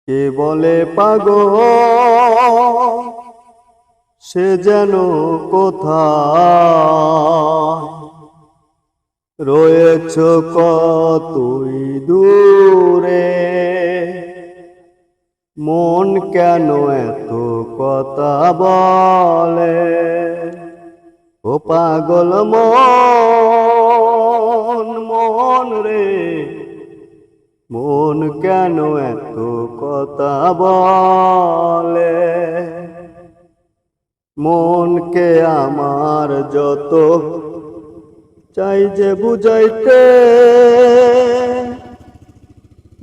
কে বলে পাগল সে যেন কোথায় রয়েছ কতই দূরে, মন কেন এত কথা বলে? ও পাগল মন মন রে, মন কেন এত কথা বলে? মনকে আমার যত চাই যে বুঝাইতে,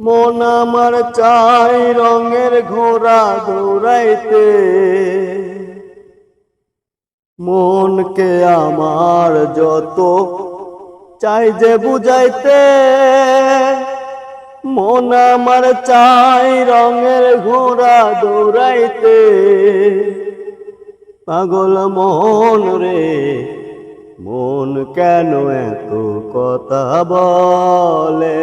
মন আমার চাই রঙের ঘোড়া দৌড়াইতে। মনকে আমার যত চাই যে বুঝাইতে, মন আমার চাই রঙের ঘোড়া দৌড়াইতে। পাগল মন রে, মন কেন এত কথা বলে?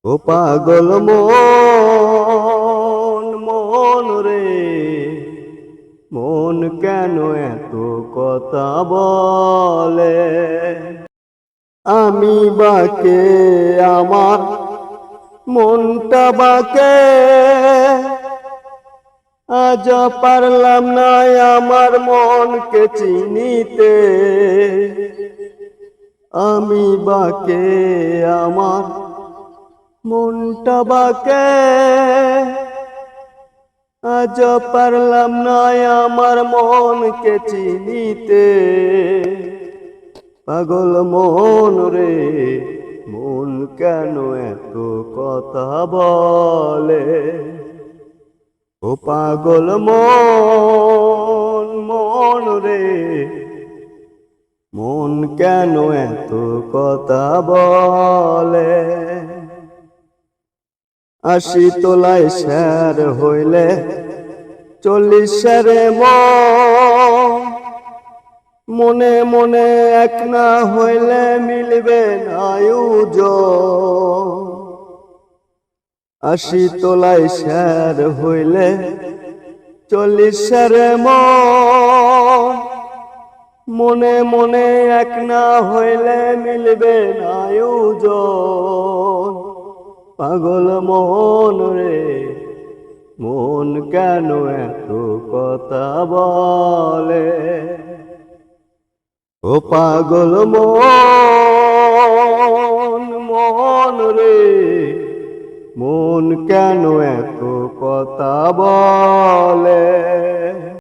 ও পাগল মন মন রে, মন কেন এত কথা বলে? আমি বাকে আমার মনটা বাকে, আজ পারলাম না আমার মনকে চিনিতে। আমি বাকে আমার মনটা বাকে, আজ পারলাম না আমার মনকে চিনিতে। পাগল মন রে, মন কেন এত কথা বলে? ও পাগল মন মন রে, মন কেন এত কথা বলে? ৮০ তোলায় শের হইলে ৪০ শেরে মনে মনে এক না হইলে মিলবে না ওজন। ৮০ তোলায় শের হইলে ৪০ শেরে মনে মনে এক না হইলে মিলবে না ওজন। পাগল মন রে, মন কেন এত কথা বলে? ও পাগল মন মন রে, মন কেন এত কথা বলে?